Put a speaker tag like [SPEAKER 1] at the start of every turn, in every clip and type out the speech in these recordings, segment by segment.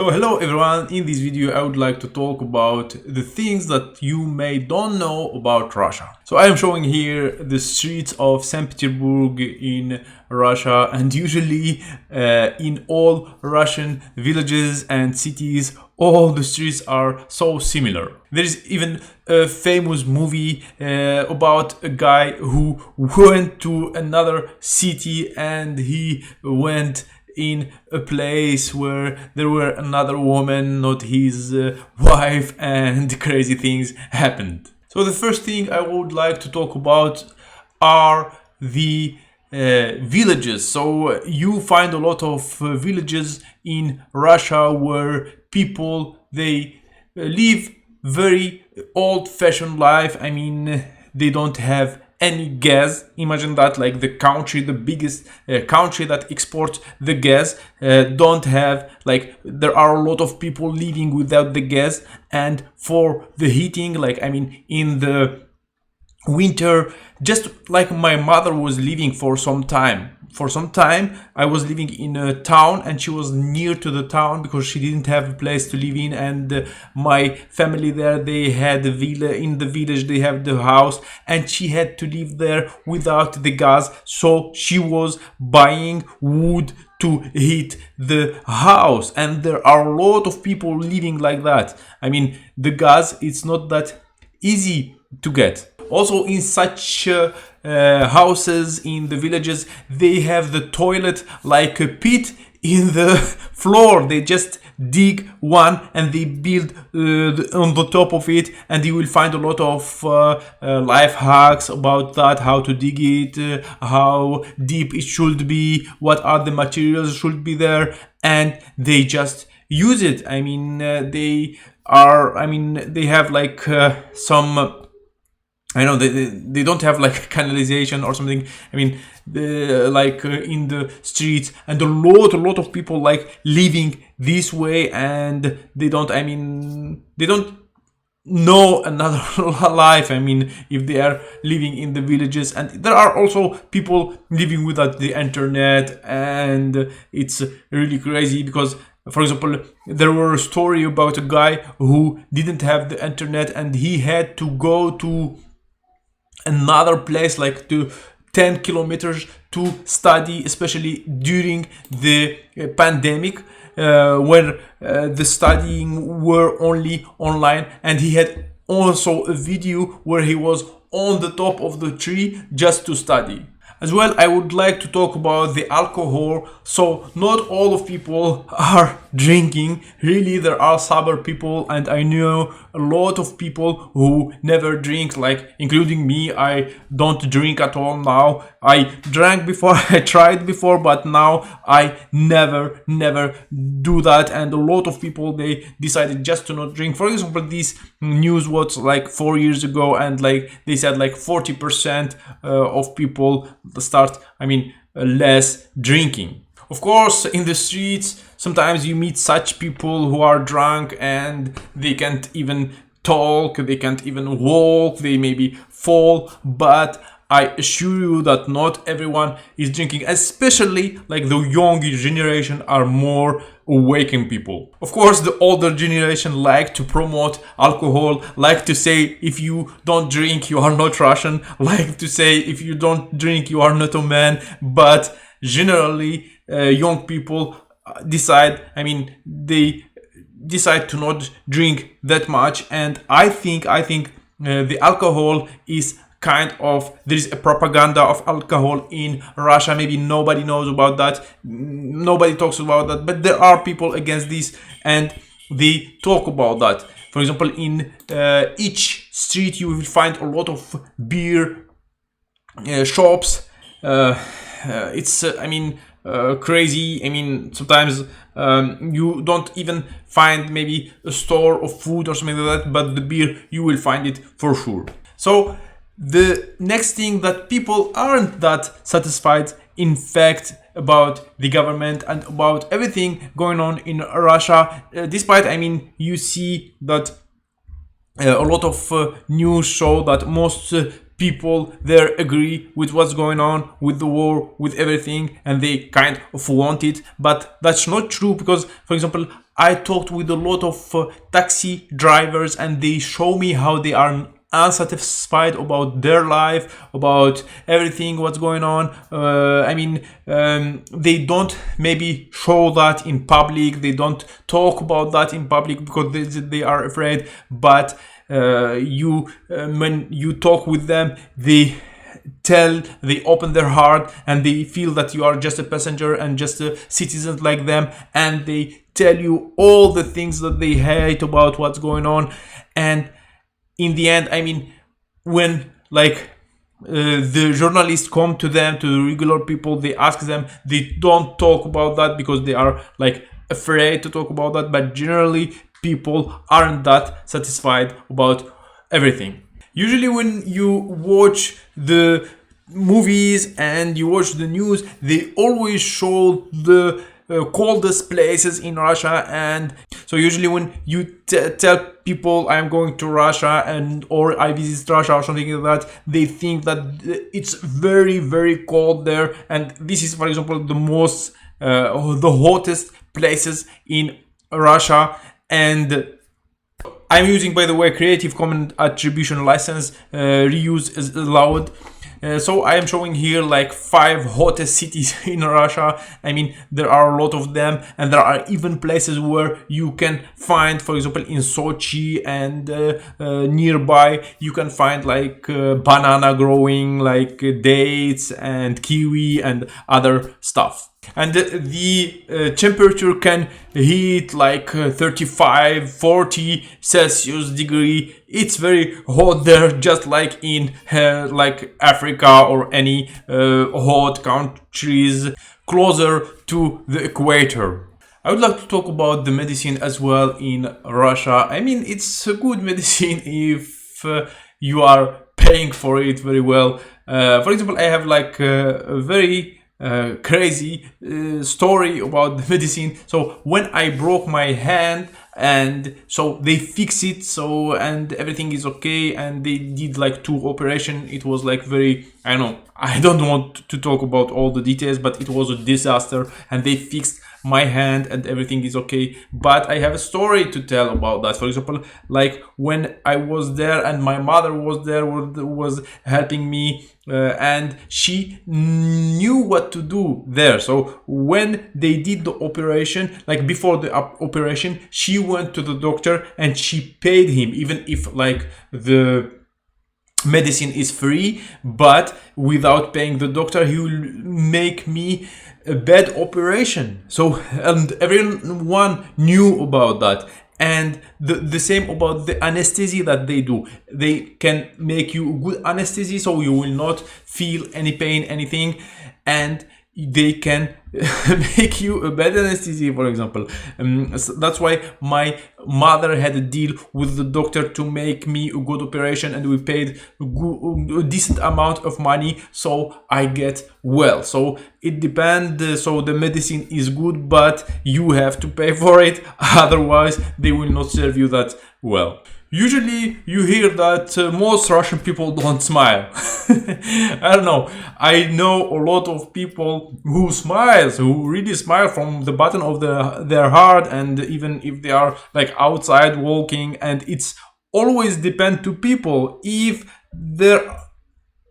[SPEAKER 1] So hello everyone, in this video I would like to talk about the things that you may don't know about Russia. So I am showing here the streets of St. Petersburg in Russia, and usually in all Russian villages and cities all the streets are so similar. There is even a famous movie about a guy who went to another city and he went in a place where there were another woman, not his wife, and crazy things happened. So the first thing I would like to talk about are the villages. So you find a lot of villages in Russia where people they live very old-fashioned life. I mean, they don't have any gas. Imagine that, like the country, the biggest country that exports the gas, don't have, like, there are a lot of people living without the gas. And for the heating, like, I mean, in the winter, just like my mother was living for some time. For some time, I was living in a town and she was near to the town because she didn't have a place to live in. And my family there, they had a villa in the village, they have the house, and she had to live there without the gas. So she was buying wood to heat the house. And there are a lot of people living like that. I mean, the gas, it's not that easy to get. Also, in such houses in the villages, they have the toilet like a pit in the floor. They just dig one and they build on the top of it, and you will find a lot of life hacks about that, how to dig it, how deep it should be, what are the materials should be there, and they just use it. I mean, they have like some, I know they don't have like canalization or something. I mean, in the streets, and a lot of people like living this way, and they don't. I mean, they don't know another life. I mean, if they are living in the villages, and there are also people living without the internet, and it's really crazy because, for example, there were a story about a guy who didn't have the internet and he had to go to another place like to 10 kilometers to study, especially during the pandemic, where the studying were only online, and he had also a video where he was on the top of the tree just to study. As well, I would like to talk about the alcohol. So not all of people are drinking. Really, there are sober people, and I know a lot of people who never drink, like including me. I don't drink at all now. I drank before, I tried before, but now I never do that. And a lot of people, they decided just to not drink. For example, this news was like 4 years ago, and like they said like 40% of people start, less drinking. Of course, in the streets, sometimes you meet such people who are drunk and they can't even talk, they can't even walk, they maybe fall, but I assure you that not everyone is drinking, especially like the young generation are more awakened people. Of course, the older generation like to promote alcohol, like to say if you don't drink, you are not Russian, like to say if you don't drink, you are not a man, but generally, young people they decide to not drink that much, and I think the alcohol is kind of, there is a propaganda of alcohol in Russia. Maybe nobody knows about that, nobody talks about that, but there are people against this and they talk about that. For example, in each street you will find a lot of beer shops. It's crazy. I mean, sometimes you don't even find maybe a store of food or something like that, but the beer you will find it for sure. So the next thing that people aren't that satisfied, in fact, about the government and about everything going on in Russia, despite, you see that a lot of news show that most people there agree with what's going on with the war, with everything, and they kind of want it. But that's not true, because for example, I talked with a lot of taxi drivers, and they show me how they are unsatisfied about their life, about everything what's going on. They don't maybe show that in public, they don't talk about that in public because they are afraid. But when you talk with them, they open their heart, and they feel that you are just a passenger and just a citizen like them, and they tell you all the things that they hate about what's going on. And in the end, when the journalists come to them, to the regular people, they ask them, they don't talk about that because they are afraid to talk about that. But generally, people aren't that satisfied about everything. Usually when you watch the movies and you watch the news, they always show the coldest places in Russia. And so usually when you tell people I'm going to Russia or I visit Russia or something like that, they think that it's very, very cold there. And this is, for example, the most the hottest places in Russia. And I'm using, by the way, Creative Commons Attribution License. Reuse is allowed. So I am showing here 5 hottest cities in Russia. There are a lot of them, and there are even places where you can find, for example, in Sochi and nearby, you can find banana growing, dates and kiwi and other stuff. And the temperature can hit 35, 40 Celsius degree. It's very hot there, just like in Africa or any hot countries closer to the equator. I would like to talk about the medicine as well in Russia. It's a good medicine if you are paying for it very well. For example, I have a very crazy story about the medicine. So when I broke my hand, and so they fix it, so and everything is okay, and they did 2 operations. It was very, I don't want to talk about all the details, but it was a disaster, and they fixed my hand and everything is okay. But I have a story to tell about that. For example, when I was there and my mother was there, was helping me, and she knew what to do there. So when they did the operation, before the operation, she went to the doctor and she paid him, even if the medicine is free. But without paying the doctor, he will make me a bad operation. So, and everyone knew about that. And the same about the anesthesia that they do. They can make you good anesthesia, so you will not feel any pain, anything. And they can make you a bad anesthesia, for example. So that's why my mother had a deal with the doctor to make me a good operation, and we paid a decent amount of money so I get well. So it depends. So the medicine is good, but you have to pay for it, otherwise they will not serve you that well. Usually you hear that most Russian people don't smile. I don't know. I know a lot of people who smiles, who really smile from the bottom of their heart, and even if they are outside walking. And it's always depend to people. If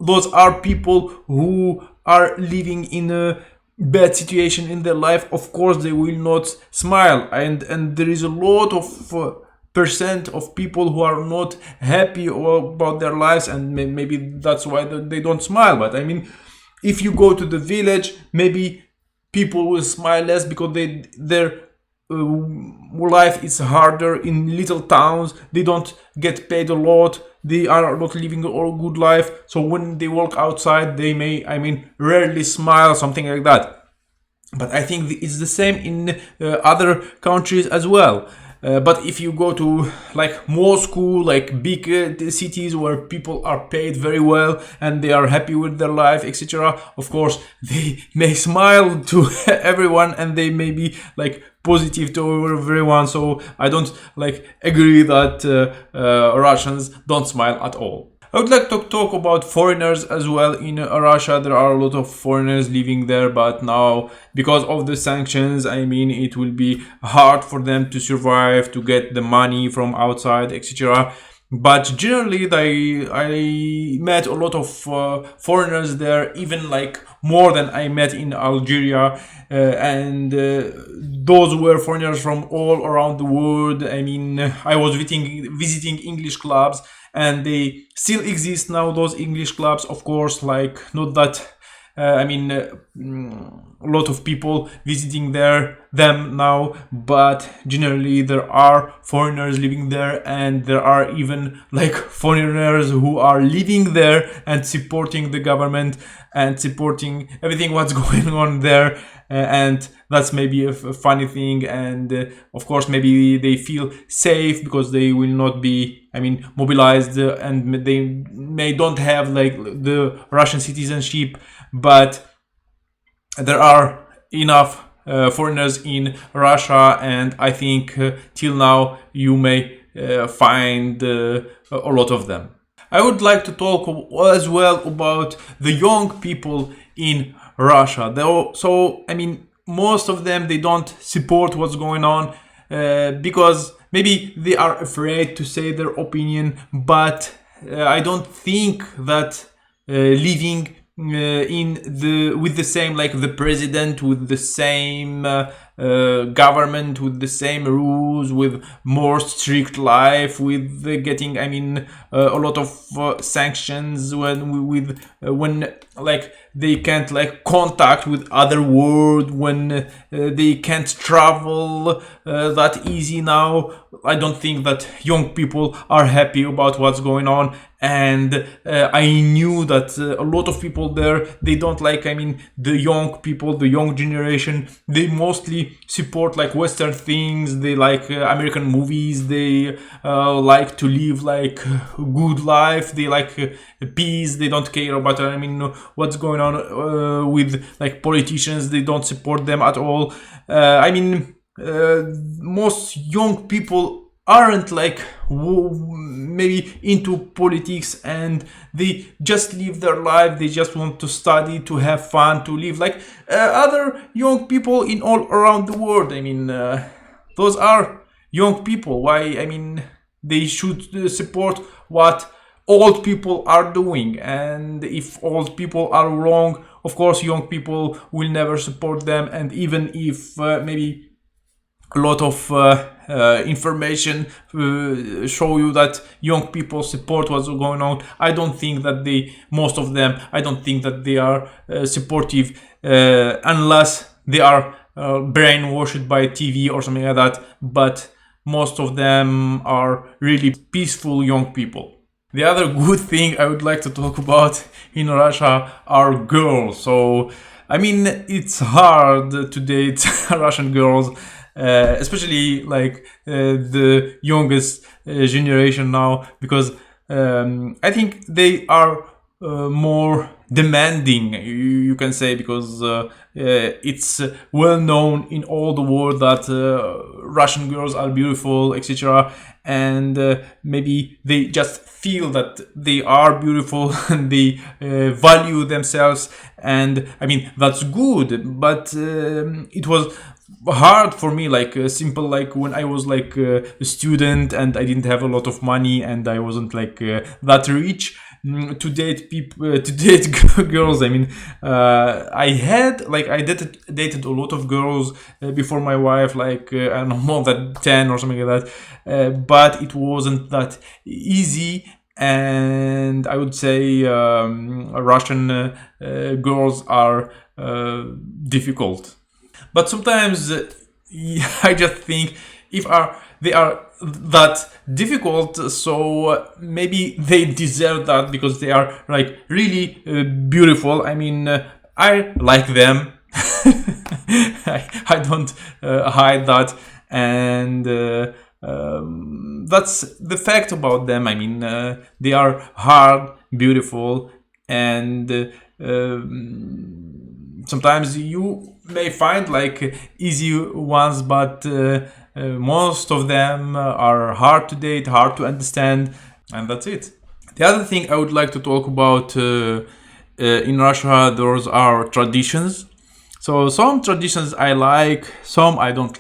[SPEAKER 1] those are people who are living in a bad situation in their life, of course they will not smile. And there is a lot of percent of people who are not happy about their lives, and maybe that's why they don't smile. But if you go to the village, maybe people will smile less because their life is harder. In little towns, they don't get paid a lot, they are not living a good life, so when they walk outside, they may rarely smile, something like that. But I think it's the same in other countries as well. But if you go to Moscow, big cities where people are paid very well and they are happy with their life, etc., of course they may smile to everyone, and they may be positive to everyone. So I don't agree that Russians don't smile at all. I would like to talk about foreigners as well in Russia. There are a lot of foreigners living there, but now because of the sanctions, I mean, it will be hard for them to survive, to get the money from outside, etc. But generally, I met a lot of foreigners there, even like more than I met in Algeria, and those were foreigners from all around the world. I mean, I was visiting English clubs, and they still exist now. Those English clubs, of course, like not that. A lot of people visiting them now, but generally there are foreigners living there, and there are even like foreigners who are living there and supporting the government and supporting everything what's going on there. And that's maybe a funny thing, and of course maybe they feel safe because they will not be, mobilized, and they may don't have like the Russian citizenship, but there are enough foreigners in Russia, and I think till now you may find a lot of them. I would like to talk as well about the young people in Russia. Most of them, they don't support what's going on because maybe they are afraid to say their opinion, but I don't think that living with the same, like the president, with the same government, with the same rules, with more strict life, with getting a lot of sanctions, when like they can't like contact with other world, when they can't travel that easy now. I don't think that young people are happy about what's going on, and I knew that a lot of people there, they don't like, the young people, the young generation, they mostly support like Western things. They like American movies. They like to live like a good life. They like peace. They don't care about what's going on with like politicians. They don't support them at all. Most young people aren't like maybe into politics, and they just live their life. They just want to study, to have fun, to live like other young people in all around the world. Those are young people. Why? They should support what old people are doing, and if old people are wrong, of course young people will never support them. And even if maybe a lot of information show you that young people support what's going on, I don't think that most of them, I don't think that they are supportive unless they are brainwashed by TV or something like that. But most of them are really peaceful young people. The other good thing I would like to talk about in Russia are girls. So it's hard to date Russian girls, especially like the youngest generation now, because I think they are more demanding, you can say, because it's well known in all the world that Russian girls are beautiful, etc. And maybe they just feel that they are beautiful and they value themselves, and that's good. But it was hard for me, like simple, like when I was like a student and I didn't have a lot of money and I wasn't like that rich to date people, to date girls. I dated a lot of girls before my wife, like I don't know, more than 10 or something like that, but it wasn't that easy. And I would say Russian girls are difficult. But sometimes I just think if they are that difficult, so maybe they deserve that because they are like really beautiful. I like them. I don't hide that, and that's the fact about them. They are hard, beautiful, and sometimes you may find like easy ones, but most of them are hard to date, hard to understand, and that's it. The other thing I would like to talk about in Russia, those are traditions. So some traditions I like, some I don't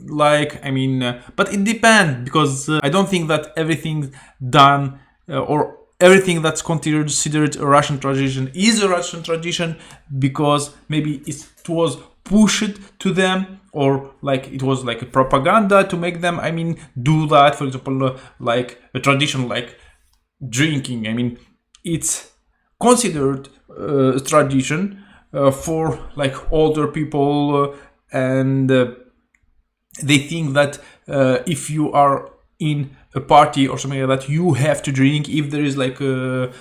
[SPEAKER 1] like. I mean, but it depends, because I don't think that everything done or everything that's considered a Russian tradition is a Russian tradition, because maybe it was pushed to them, or like it was like a propaganda to make them, I mean, do that. For example, like a tradition like drinking. I mean, it's considered a tradition for like older people, and they think that if you are in a party or something like that, you have to drink. If there is like a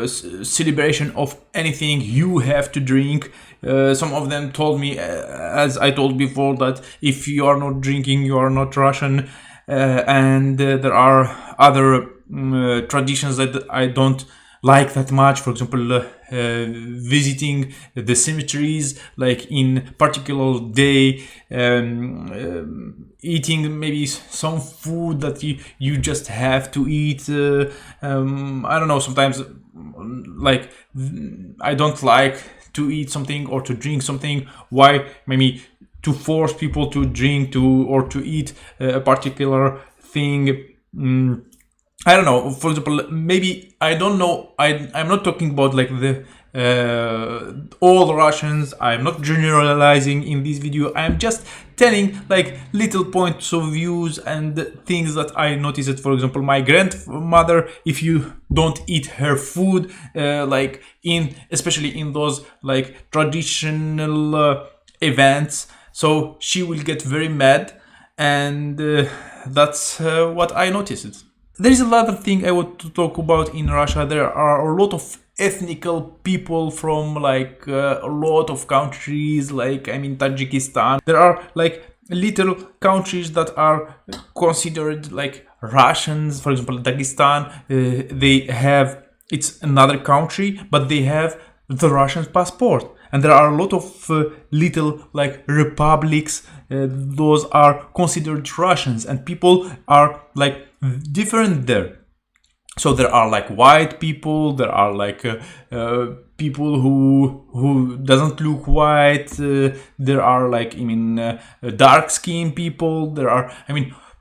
[SPEAKER 1] celebration of anything, you have to drink. Some of them told me, as I told before, that if you are not drinking, you are not Russian. And there are other traditions that I don't like that much. For example, visiting the cemeteries like in particular day, eating maybe some food that you just have to eat. I don't know, sometimes like I don't like to eat something or to drink something. Why maybe to force people to drink to or to eat a particular thing? I don't know. For example, maybe I don't know. I'm not talking about like the all Russians. I'm not generalizing in this video. I'm just telling like little points of views and things that I noticed. For example, my grandmother, if you don't eat her food, like especially in those like traditional events, so she will get very mad, and that's what I noticed. There is another thing I want to talk about in Russia. There are a lot of ethnical people from like a lot of countries, like I mean Tajikistan. There are like little countries that are considered like Russians. For example, Dagestan, they have, it's another country, but they have the Russian passport. And there are a lot of little like republics. Those are considered Russians, and people are like different there. So there are like white people, there are like people who doesn't look white, there are like dark skinned people, there are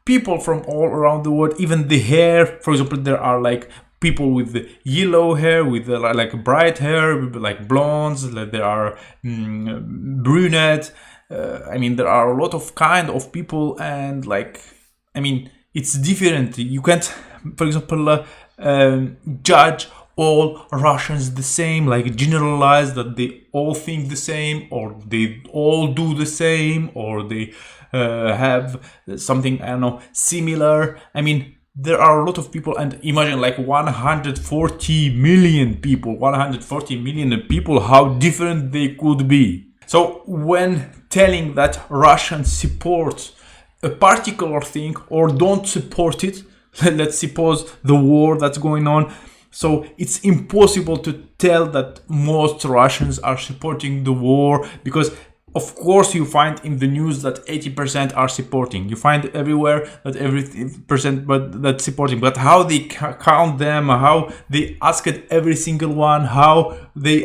[SPEAKER 1] people from all around the world. Even the hair, for example, there are like people with the yellow hair, with like bright hair, like blondes, like there are brunette. There are a lot of kind of people, and like it's different. You can't, for example, judge all Russians the same, like generalize that they all think the same, or they all do the same, or they have something, I don't know, similar. There are a lot of people, and imagine like 140 million people, how different they could be. So when telling that Russians support a particular thing or don't support it, let's suppose the war that's going on, so it's impossible to tell that most Russians are supporting the war, because of course you find in the news that 80% are supporting. You find everywhere that every percent but that's supporting. But how they count them, how they asked every single one, how they,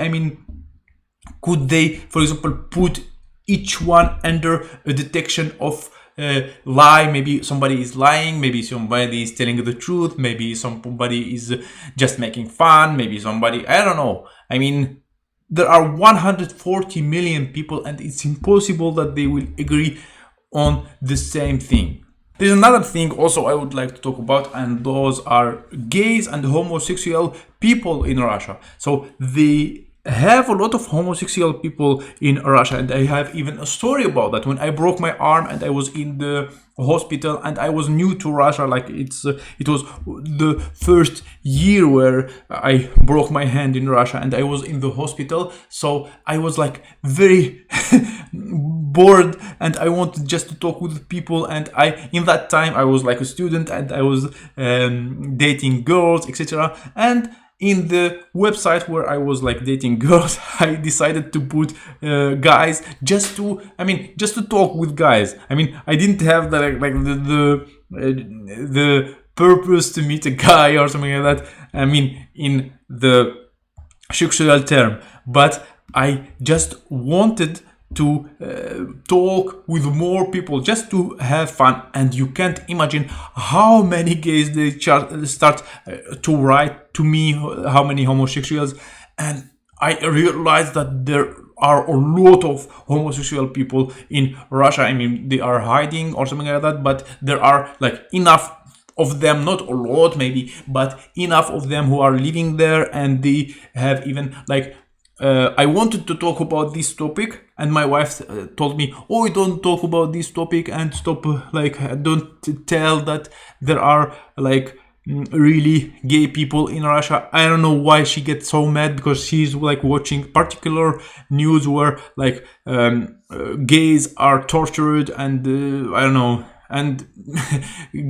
[SPEAKER 1] could they, for example, put each one under a detection of lie? Maybe somebody is lying, maybe somebody is telling the truth, maybe somebody is just making fun, maybe somebody, I don't know. There are 140 million people, and it's impossible that they will agree on the same thing. There's another thing also I would like to talk about, and those are gays and homosexual people in Russia. So they have a lot of homosexual people in Russia, and I have even a story about that. When I broke my arm and I was in the hospital, and I was new to Russia, like it was the first year where I broke my hand in Russia, and I was in the hospital, so I was like very bored, and I wanted just to talk with people. And in that time I was like a student, and I was dating girls, etc. And in the website where I was like dating girls, I decided to put guys, just to talk with guys. I didn't have the purpose to meet a guy or something like that. I mean, in the sexual term, but I just wanted to talk with more people just to have fun. And you can't imagine how many gays they start to write to me, how many homosexuals. And I realized that there are a lot of homosexual people in Russia. I mean, they are hiding or something like that, but there are like enough of them, not a lot maybe, but enough of them who are living there, and they have even like I wanted to talk about this topic, and my wife told me, "Oh, don't talk about this topic and stop. Don't tell that there are like really gay people in Russia." I don't know why she gets so mad, because she's like watching particular news where like gays are tortured and I don't know, and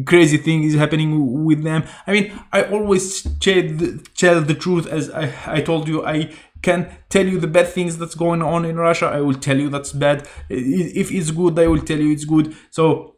[SPEAKER 1] crazy thing is happening with them. I mean, I always tell the truth, as I told you. I can tell you the bad things that's going on in Russia. I will tell you that's bad. If it's good, I will tell you it's good. So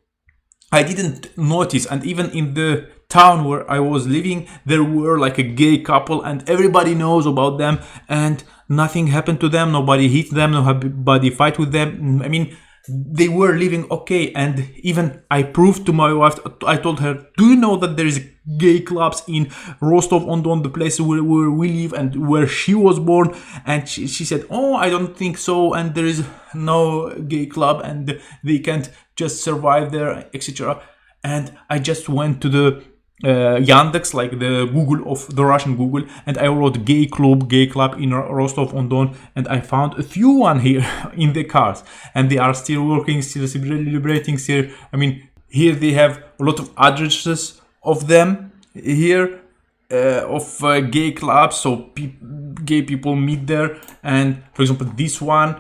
[SPEAKER 1] I didn't notice, and even in the town where I was living, there were like a gay couple, and everybody knows about them, and nothing happened to them. Nobody hit them, nobody fight with them. I mean, they were living okay. And even I proved to my wife, I told her, "Do you know that there is gay clubs in Rostov-on-Don, the place where we live and where she was born?" And she said, "Oh, I don't think so, and there is no gay club, and they can't just survive there, etc." And I just went to the Yandex, like the Google of the Russian Google, and I wrote gay club in Rostov-on-Don, and I found a few one here in the cars, and they are still working, still celebrating, still. I mean, here they have a lot of addresses of them here, of gay clubs, so gay people meet there. And for example, this one,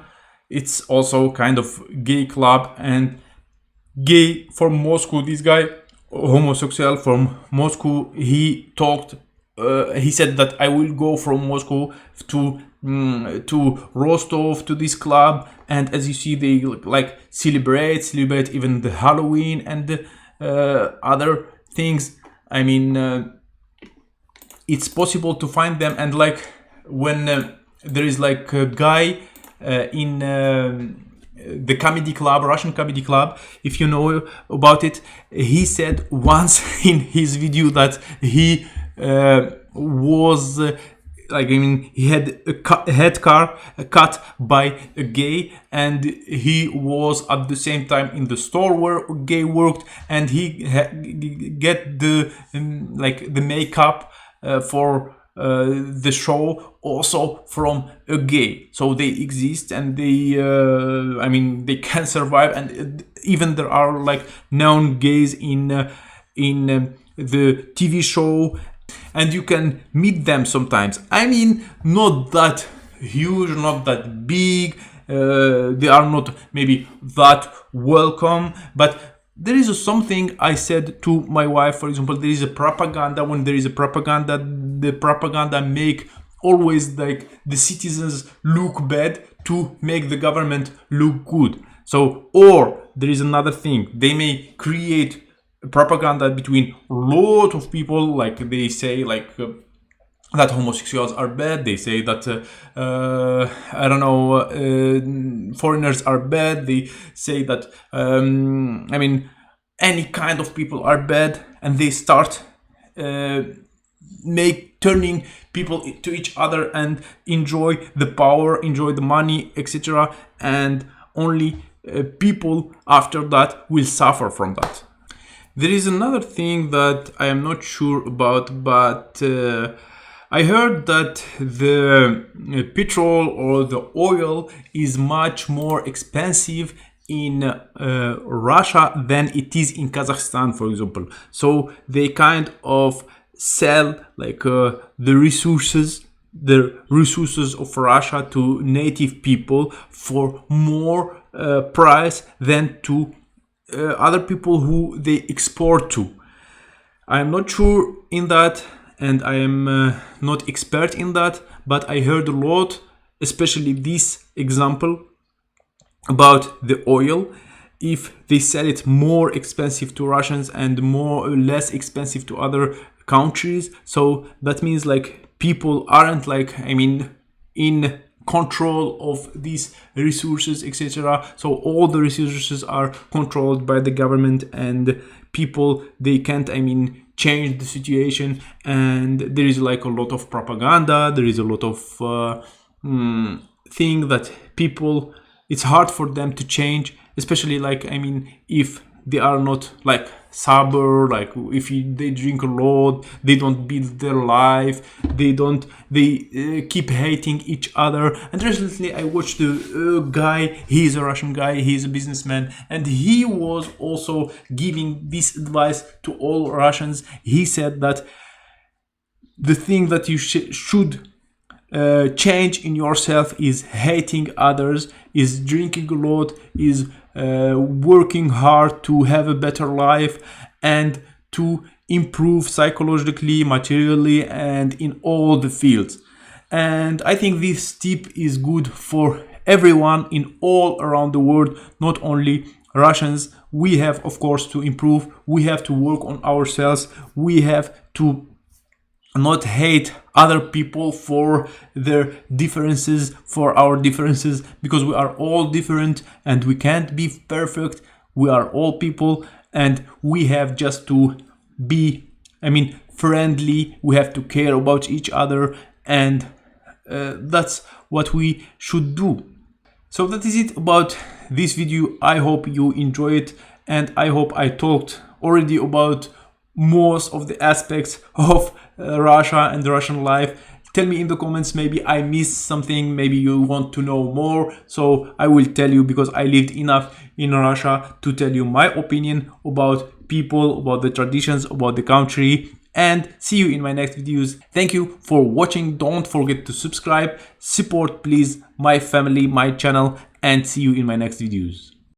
[SPEAKER 1] it's also kind of gay club, and gay from Moscow, this guy, homosexual from Moscow, he talked, he said that I will go from Moscow to Rostov, to this club. And as you see, they like celebrate even the Halloween and other things. I mean, it's possible to find them. And like when there is like a guy in the comedy club, Russian comedy club, if you know about it, he said once in his video that he was like, I mean, he had a head cut by a gay, and he was at the same time in the store where a gay worked, and he get the like the makeup for the show also from a gay. So they exist, and they I mean, they can survive. And even there are like known gays in the TV show, and you can meet them sometimes. I mean, not that huge, not that big, they are not maybe that welcome, but there is something I said to my wife. For example, there is a propaganda. When there is a propaganda, the propaganda make always like the citizens look bad to make the government look good. So, or there is another thing, they may create propaganda between a lot of people, like they say like that homosexuals are bad. They say that I don't know, foreigners are bad. They say that I mean, any kind of people are bad, and they start turning people to each other and enjoy the power, enjoy the money, etc. And only people after that will suffer from that. There is another thing that I am not sure about, but I heard that the petrol or the oil is much more expensive in Russia than it is in Kazakhstan, for example. So they kind of sell like the resources of Russia to native people for more price than to other people who they export to. I'm not sure in that, and I am not expert in that, but I heard a lot, especially this example about the oil. if they sell it more expensive to Russians and more less expensive to other countries. So that means like people aren't like, I mean, in control of these resources, etc. So all the resources are controlled by the government, and people, they can't, I mean, change the situation. And there is like a lot of propaganda, there is a lot of thing that people, it's hard for them to change, especially like, I mean, if they are not like sober, like if they drink a lot, they don't build their life, they keep hating each other. And recently I watched a guy, he's a Russian guy, he's a businessman, and he was also giving this advice to all Russians. He said that the thing that you should change in yourself is hating others, is drinking a lot, is working hard to have a better life and to improve psychologically, materially, and in all the fields. And I think this tip is good for everyone in all around the world, not only Russians. We have, of course, to improve, we have to work on ourselves, we have to not hate other people for their differences, for our differences, because we are all different and we can't be perfect. We are all people, and we have just to be, I mean, friendly. We have to care about each other, and that's what we should do. So that is it about this video. I hope you enjoy it, and I hope I talked already about most of the aspects of Russia and the Russian life. Tell me in the comments, maybe I missed something, maybe you want to know more, so I will tell you, because I lived enough in Russia to tell you my opinion about people, about the traditions, about the country. And see you in my next videos. Thank you for watching. Don't forget to subscribe, support please my family, my channel, and see you in my next videos.